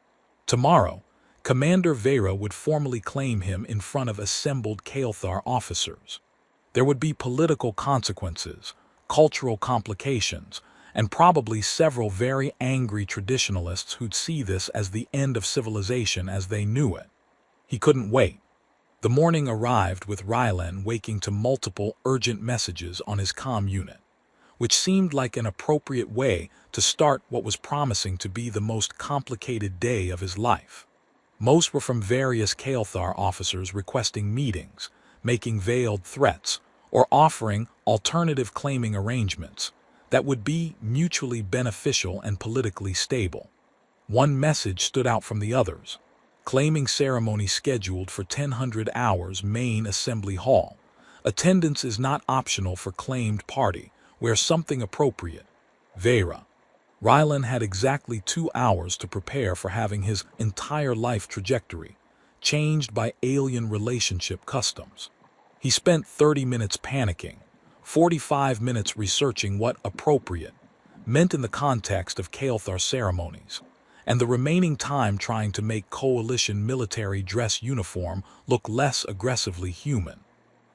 Tomorrow, Commander Vera would formally claim him in front of assembled Kael'thar officers. There would be political consequences, cultural complications, and probably several very angry traditionalists who'd see this as the end of civilization as they knew it. He couldn't wait. The morning arrived with Rylan waking to multiple urgent messages on his comm unit, which seemed like an appropriate way to start what was promising to be the most complicated day of his life. Most were from various Kael'thar officers requesting meetings, making veiled threats, or offering alternative claiming arrangements that would be mutually beneficial and politically stable. One message stood out from the others: claiming ceremony scheduled for 1000 hours, main assembly hall. Attendance is not optional for claimed party. Wear something appropriate. Vera. Rylan had exactly 2 hours to prepare for having his entire life trajectory changed by alien relationship customs. He spent 30 minutes panicking, 45 minutes researching what appropriate meant in the context of Kael'thar ceremonies, and the remaining time trying to make coalition military dress uniform look less aggressively human.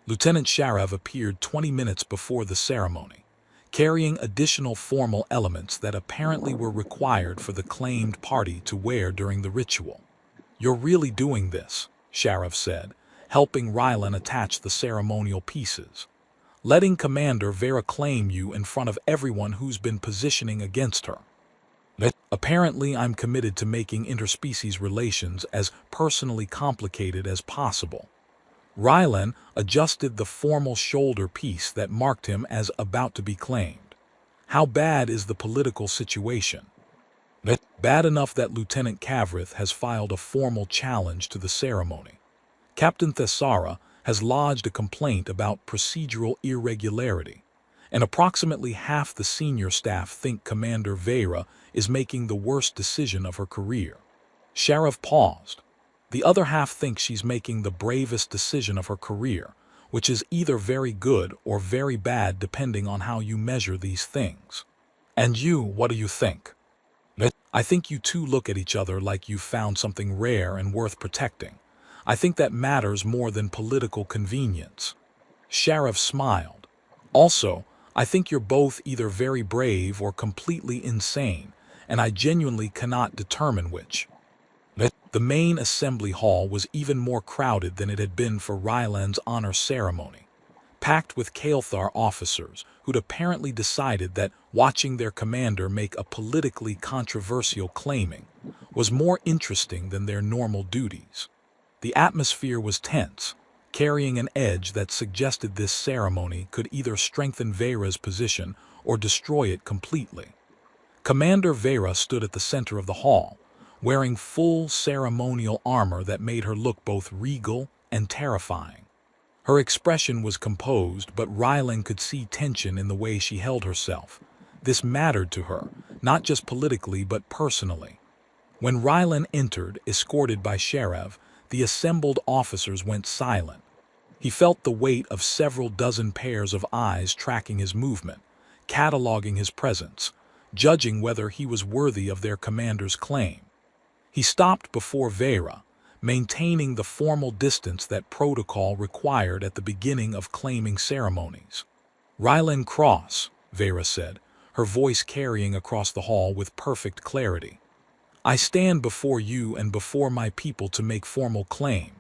Lieutenant Sharav appeared 20 minutes before the ceremony, carrying additional formal elements that apparently were required for the claimed party to wear during the ritual. "You're really doing this," Sharav said, helping Rylan attach the ceremonial pieces. "Letting Commander Vera claim you in front of everyone who's been positioning against her." "Apparently I'm committed to making interspecies relations as personally complicated as possible." Rylan adjusted the formal shoulder piece that marked him as about to be claimed. "How bad is the political situation?" "Bad enough that Lieutenant Kavrith has filed a formal challenge to the ceremony. Captain Thessara has lodged a complaint about procedural irregularity, and approximately half the senior staff think Commander Vera is making the worst decision of her career." Sharav paused. "The other half thinks she's making the bravest decision of her career, which is either very good or very bad depending on how you measure these things. And you, what do you think?" "I think you two look at each other like you've found something rare and worth protecting. I think that matters more than political convenience." Sharav smiled. "Also, I think you're both either very brave or completely insane, and I genuinely cannot determine which." The main assembly hall was even more crowded than it had been for Rylan's honor ceremony, packed with Kael'thar officers who'd apparently decided that watching their commander make a politically controversial claiming was more interesting than their normal duties. The atmosphere was tense, carrying an edge that suggested this ceremony could either strengthen Vera's position or destroy it completely. Commander Vera stood at the center of the hall, wearing full ceremonial armor that made her look both regal and terrifying. Her expression was composed, but Rylan could see tension in the way she held herself. This mattered to her, not just politically but personally. When Rylan entered, escorted by Sharav, the assembled officers went silent. He felt the weight of several dozen pairs of eyes tracking his movement, cataloging his presence, judging whether he was worthy of their commander's claim. He stopped before Vera, maintaining the formal distance that protocol required at the beginning of claiming ceremonies. "Rylan Cross," Vera said, her voice carrying across the hall with perfect clarity. "I stand before you and before my people to make formal claim.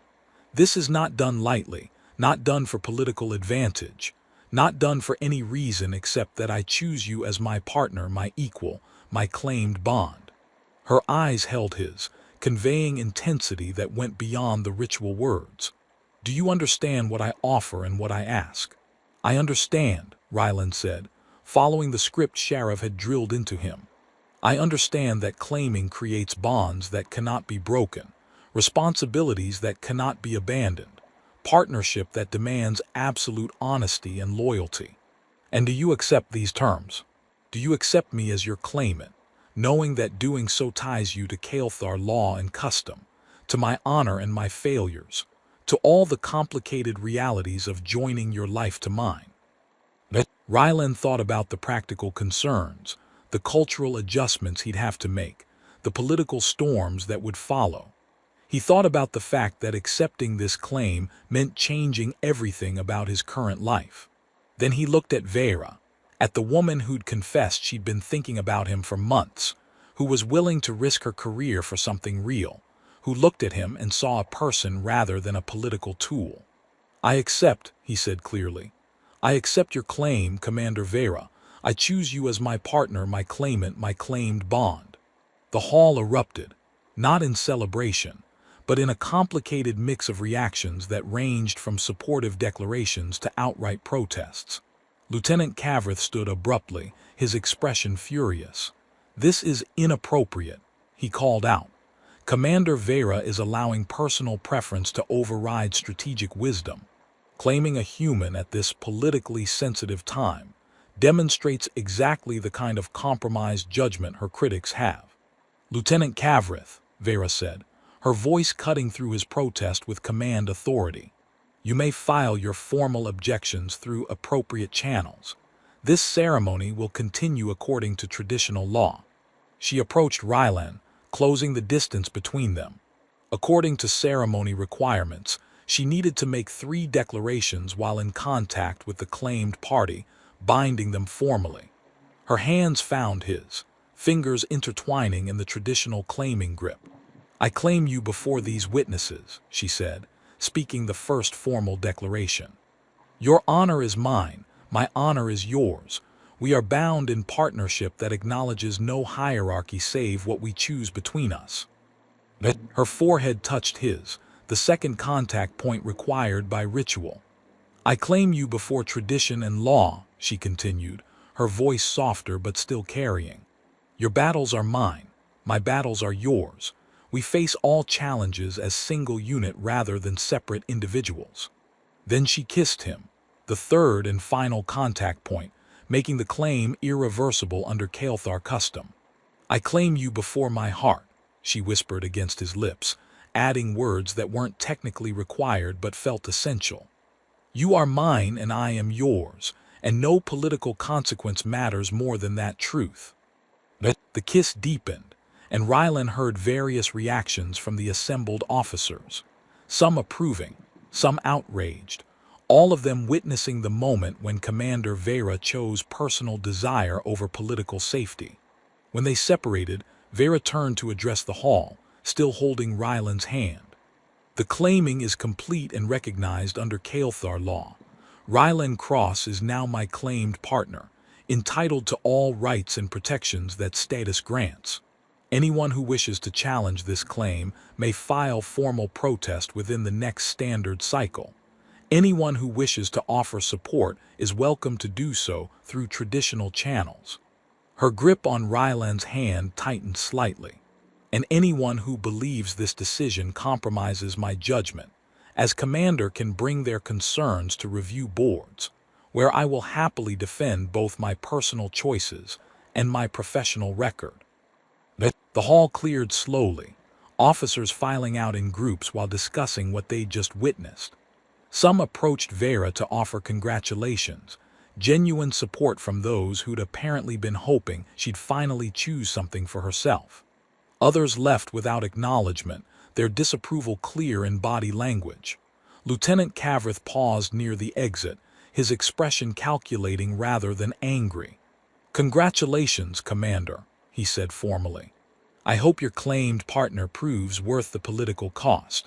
This is not done lightly, not done for political advantage, not done for any reason except that I choose you as my partner, my equal, my claimed bond." Her eyes held his, conveying intensity that went beyond the ritual words. "Do you understand what I offer and what I ask?" "I understand," Rylan said, following the script Sheriff had drilled into him. I understand that claiming creates bonds that cannot be broken, responsibilities that cannot be abandoned, partnership that demands absolute honesty and loyalty. And do you accept these terms? Do you accept me as your claimant, knowing that doing so ties you to Kael'thar law and custom, to my honor and my failures, to all the complicated realities of joining your life to mine? Rylan thought about the practical concerns, the cultural adjustments he'd have to make, the political storms that would follow. He thought about the fact that accepting this claim meant changing everything about his current life. Then he looked at Vera, at the woman who'd confessed she'd been thinking about him for months, who was willing to risk her career for something real, who looked at him and saw a person rather than a political tool. I accept, he said clearly. I accept your claim, Commander Vera. I choose you as my partner, my claimant, my claimed bond. The hall erupted, not in celebration, but in a complicated mix of reactions that ranged from supportive declarations to outright protests. Lieutenant Cavrith stood abruptly, his expression furious. This is inappropriate, he called out. Commander Vera is allowing personal preference to override strategic wisdom. Claiming a human at this politically sensitive time demonstrates exactly the kind of compromised judgment her critics have. Lieutenant Cavrith, Vera said, her voice cutting through his protest with command authority. You may file your formal objections through appropriate channels. This ceremony will continue according to traditional law. She approached Rylan, closing the distance between them. According to ceremony requirements, she needed to make 3 declarations while in contact with the claimed party, binding them formally. Her hands found his, fingers intertwining in the traditional claiming grip. I claim you before these witnesses, she said, speaking the first formal declaration. Your honor is mine, my honor is yours. We are bound in partnership that acknowledges no hierarchy save what we choose between us. Her forehead touched his, the second contact point required by ritual. I claim you before tradition and law, she continued, her voice softer but still carrying. Your battles are mine, my battles are yours. We face all challenges as single unit rather than separate individuals. Then she kissed him, the third and final contact point, making the claim irreversible under Kael'thar custom. I claim you before my heart, she whispered against his lips, adding words that weren't technically required but felt essential. You are mine and I am yours, and no political consequence matters more than that truth. The kiss deepened, and Rylan heard various reactions from the assembled officers, some approving, some outraged, all of them witnessing the moment when Commander Vera chose personal desire over political safety. When they separated, Vera turned to address the hall, still holding Rylan's hand. The claiming is complete and recognized under Kael'thar law. Rylan Cross is now my claimed partner, entitled to all rights and protections that status grants. Anyone who wishes to challenge this claim may file formal protest within the next standard cycle. Anyone who wishes to offer support is welcome to do so through traditional channels. Her grip on Rylan's hand tightened slightly. And anyone who believes this decision compromises my judgment, as commander, can bring their concerns to review boards, where I will happily defend both my personal choices and my professional record. The hall cleared slowly, officers filing out in groups while discussing what they'd just witnessed. Some approached Vera to offer congratulations, genuine support from those who'd apparently been hoping she'd finally choose something for herself. Others left without acknowledgement, their disapproval clear in body language. Lieutenant Cavrith paused near the exit, his expression calculating rather than angry. Congratulations, Commander, he said formally. I hope your claimed partner proves worth the political cost.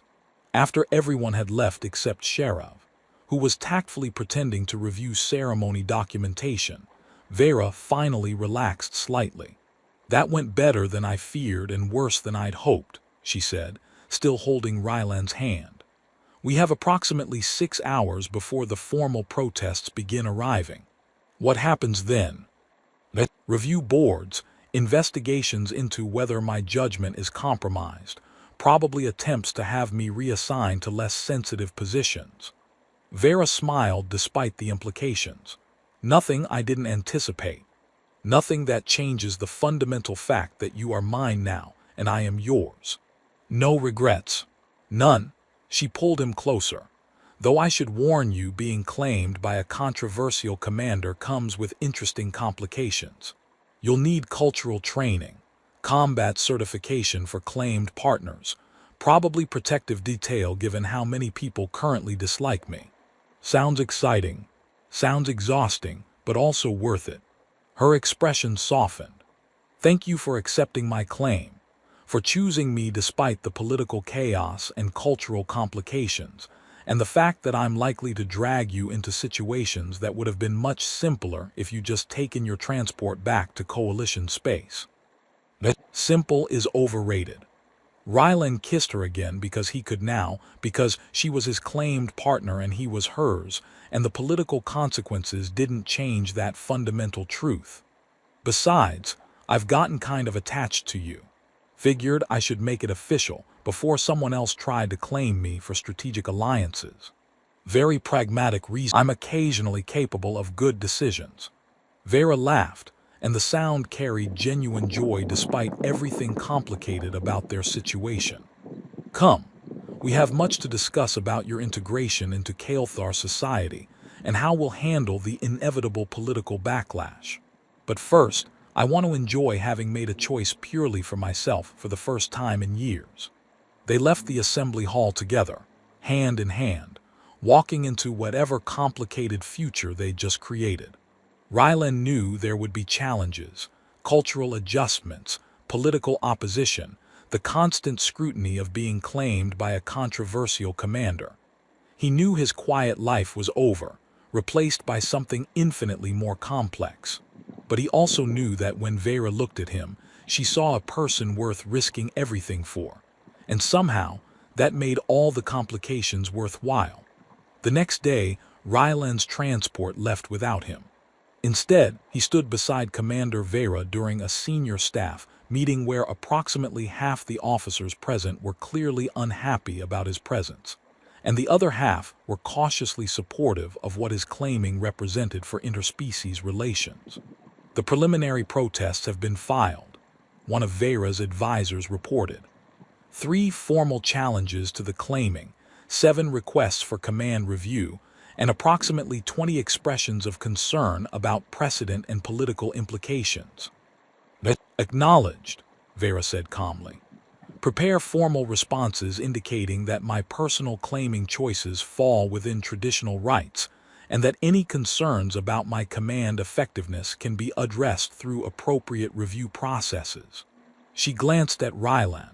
After everyone had left except Sheriff, who was tactfully pretending to review ceremony documentation, Vera finally relaxed slightly. That went better than I feared and worse than I'd hoped, she said, still holding Rylan's hand. We have approximately 6 hours before the formal protests begin arriving. What happens then? Review boards, investigations into whether my judgment is compromised, probably attempts to have me reassigned to less sensitive positions. Vera smiled despite the implications. Nothing I didn't anticipate. Nothing that changes the fundamental fact that you are mine now and I am yours. No regrets. None. She pulled him closer. Though I should warn you, being claimed by a controversial commander comes with interesting complications. You'll need cultural training, combat certification for claimed partners, probably protective detail given how many people currently dislike me. Sounds exciting. Sounds exhausting, but also worth it. Her expression softened. Thank you for accepting my claim, for choosing me despite the political chaos and cultural complications, and the fact that I'm likely to drag you into situations that would have been much simpler if you just taken your transport back to Coalition space. Simple is overrated. Rylan kissed her again because he could now, because she was his claimed partner and he was hers, and the political consequences didn't change that fundamental truth. Besides, I've gotten kind of attached to you. Figured I should make it official before someone else tried to claim me for strategic alliances. Very pragmatic reason. I'm occasionally capable of good decisions. Vera laughed, and the sound carried genuine joy despite everything complicated about their situation. Come, we have much to discuss about your integration into Kael'thar society and how we'll handle the inevitable political backlash. But first, I want to enjoy having made a choice purely for myself for the first time in years. They left the assembly hall together, hand in hand, walking into whatever complicated future they'd just created. Rylan knew there would be challenges, cultural adjustments, political opposition, the constant scrutiny of being claimed by a controversial commander. He knew his quiet life was over, replaced by something infinitely more complex. But he also knew that when Vera looked at him, she saw a person worth risking everything for. And somehow, that made all the complications worthwhile. The next day, Rylan's transport left without him. Instead, he stood beside Commander Vera during a senior staff meeting where approximately half the officers present were clearly unhappy about his presence, and the other half were cautiously supportive of what his claiming represented for interspecies relations. The preliminary protests have been filed, one of Vera's advisors reported. 3 formal challenges to the claiming, 7 requests for command review, and approximately 20 expressions of concern about precedent and political implications. Acknowledged, Vera said calmly. Prepare formal responses indicating that my personal claiming choices fall within traditional rights, and that any concerns about my command effectiveness can be addressed through appropriate review processes. She glanced at Rylan.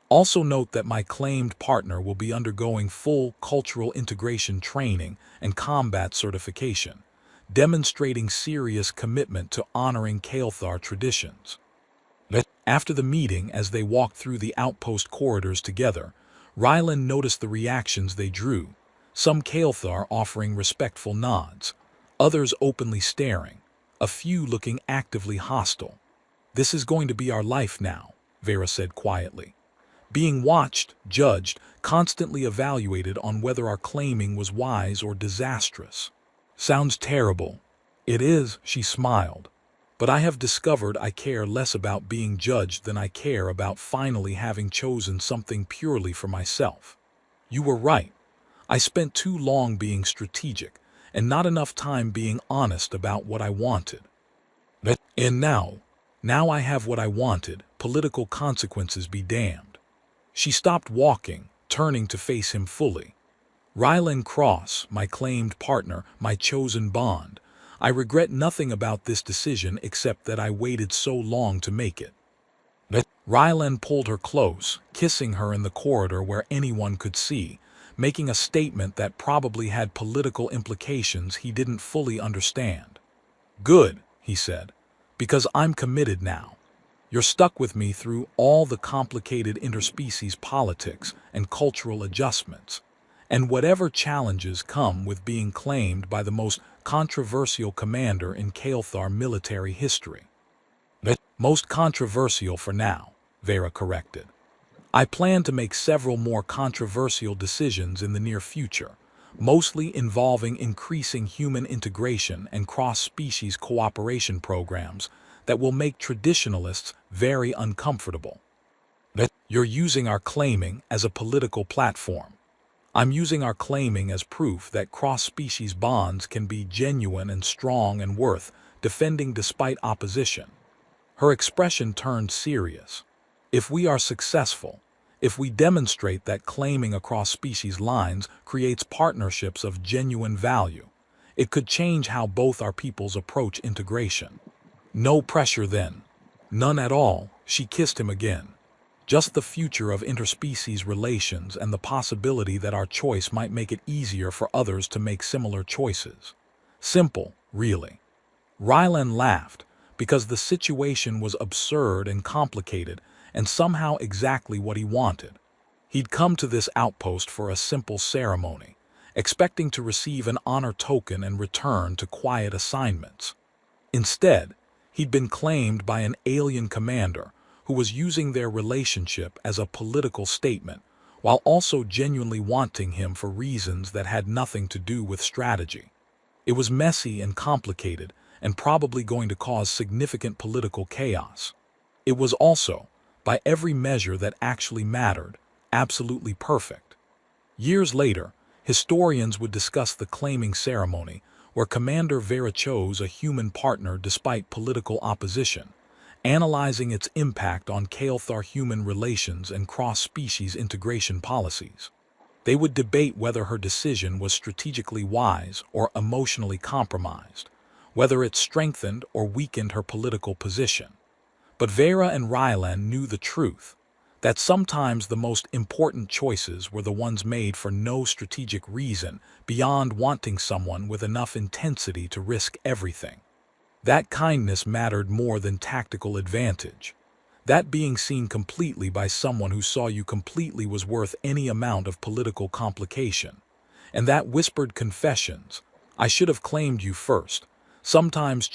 Also note that my claimed partner will be undergoing full cultural integration training and combat certification, demonstrating serious commitment to honoring Kael'thar traditions. After the meeting, as they walked through the outpost corridors together, Rylan noticed the reactions they drew, some Kael'thar offering respectful nods, others openly staring, a few looking actively hostile. This is going to be our life now, Vera said quietly. Being watched, judged, constantly evaluated on whether our claiming was wise or disastrous. Sounds terrible. It is, she smiled. But I have discovered I care less about being judged than I care about finally having chosen something purely for myself. You were right. I spent too long being strategic, and not enough time being honest about what I wanted. And now I have what I wanted, political consequences be damned. She stopped walking, turning to face him fully. Rylan Cross, my claimed partner, my chosen bond. I regret nothing about this decision except that I waited so long to make it. Rylan pulled her close, kissing her in the corridor where anyone could see, making a statement that probably had political implications he didn't fully understand. Good, he said, because I'm committed now. You're stuck with me through all the complicated interspecies politics and cultural adjustments, and whatever challenges come with being claimed by the most controversial commander in Kael'thar military history. Most controversial for now, Vera corrected. I plan to make several more controversial decisions in the near future, mostly involving increasing human integration and cross-species cooperation programs that will make traditionalists very uncomfortable. You're using our claiming as a political platform. I'm using our claiming as proof that cross-species bonds can be genuine and strong and worth defending despite opposition. Her expression turned serious. If we are successful, if we demonstrate that claiming across species lines creates partnerships of genuine value, it could change how both our peoples approach integration. No pressure then. None at all. She kissed him again. Just the future of interspecies relations and the possibility that our choice might make it easier for others to make similar choices. Simple, really. Rylan laughed, because the situation was absurd and complicated and somehow exactly what he wanted. He'd come to this outpost for a simple ceremony, expecting to receive an honor token and return to quiet assignments. Instead, he'd been claimed by an alien commander who was using their relationship as a political statement, while also genuinely wanting him for reasons that had nothing to do with strategy. It was messy and complicated, and probably going to cause significant political chaos. It was also, by every measure that actually mattered, absolutely perfect. Years later, historians would discuss the claiming ceremony, where Commander Vera chose a human partner despite political opposition, analyzing its impact on Kael'thar human relations and cross-species integration policies. They would debate whether her decision was strategically wise or emotionally compromised, whether it strengthened or weakened her political position. But Vera and Rylan knew the truth, that sometimes the most important choices were the ones made for no strategic reason beyond wanting someone with enough intensity to risk everything. That kindness mattered more than tactical advantage. That being seen completely by someone who saw you completely was worth any amount of political complication. And that whispered confessions, "I should have claimed you first," sometimes